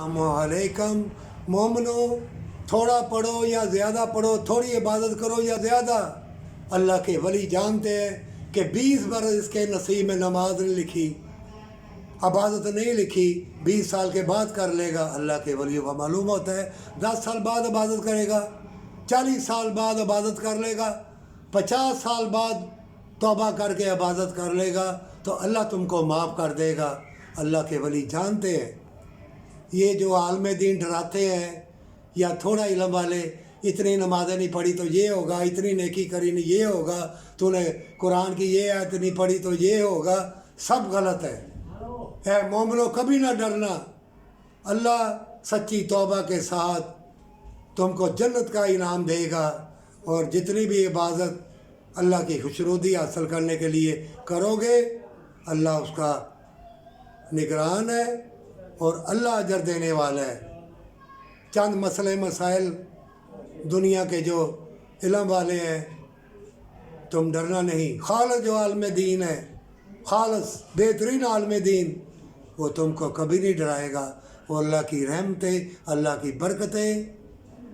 अस्सलामुअलैकुम मोमनो, थोड़ा पढ़ो या ज़्यादा पढ़ो, थोड़ी इबादत करो या ज़्यादा, अल्लाह के वली जानते हैं कि 20 बरस इसके नसीब में नमाज नहीं लिखी, इबादत नहीं लिखी, 20 साल के बाद कर लेगा। अल्लाह के वलियों को मालूम होता है 10 साल बाद इबादत करेगा, 40 साल बाद इबादत कर लेगा, 50 साल बाद तौबा करके इबादत कर लेगा तो अल्लाह तुमको माफ़ कर देगा। अल्लाह के वली जानते हैं। ये जो आलम दीन डराते हैं या थोड़ा इल्म वाले, इतनी नमाज़ें नहीं पढ़ी तो ये होगा, इतनी नेकी करी नहीं ये होगा, तूने कुरान की ये आयत नहीं पढ़ी तो ये होगा, सब गलत है। ऐ मोमिनो, कभी ना डरना, अल्लाह सच्ची तौबा के साथ तुमको जन्नत का इनाम देगा। और जितनी भी इबादत अल्लाह की खुशनुदी हासिल करने के लिए करोगे, अल्लाह उसका निगरान है और अल्लाह अजर देने वाला है। चंद मसले मसाइल दुनिया के जो इल्म वाले हैं, तुम डरना नहीं। खालिस जो आलम दीन है, खालिस बेहतरीन आलम दीन, वो तुमको कभी नहीं डराएगा। वो अल्लाह की रहमतें, अल्लाह की बरकतें,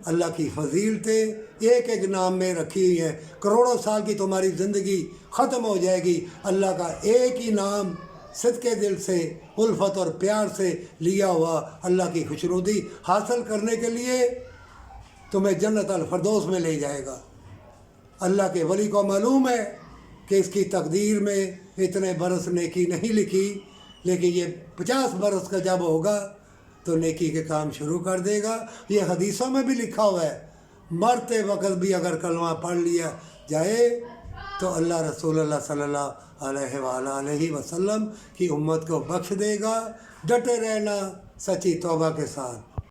अल्लाह की फजीलतें एक एक नाम में रखी हुई हैं। करोड़ों साल की तुम्हारी ज़िंदगी ख़त्म हो जाएगी, अल्लाह का एक ही नाम सिद्के दिल से, उल्फत और प्यार से लिया हुआ अल्लाह की खुशनुदी हासिल करने के लिए तुम्हें जन्नत अल फरदौस में ले जाएगा। अल्लाह के वली को मालूम है कि इसकी तकदीर में इतने बरस नेकी नहीं लिखी, लेकिन ये 50 बरस का जब होगा तो नेकी के काम शुरू कर देगा। ये हदीसों में भी लिखा हुआ है, मरते वक्त भी अगर कलमा पढ़ लिया जाए तो अल्लाह रसूलुल्लाह सल्लल्लाहु अलैहि वसल्लम की उम्मत को बख्श देगा। डटे रहना सच्ची तौबा के साथ।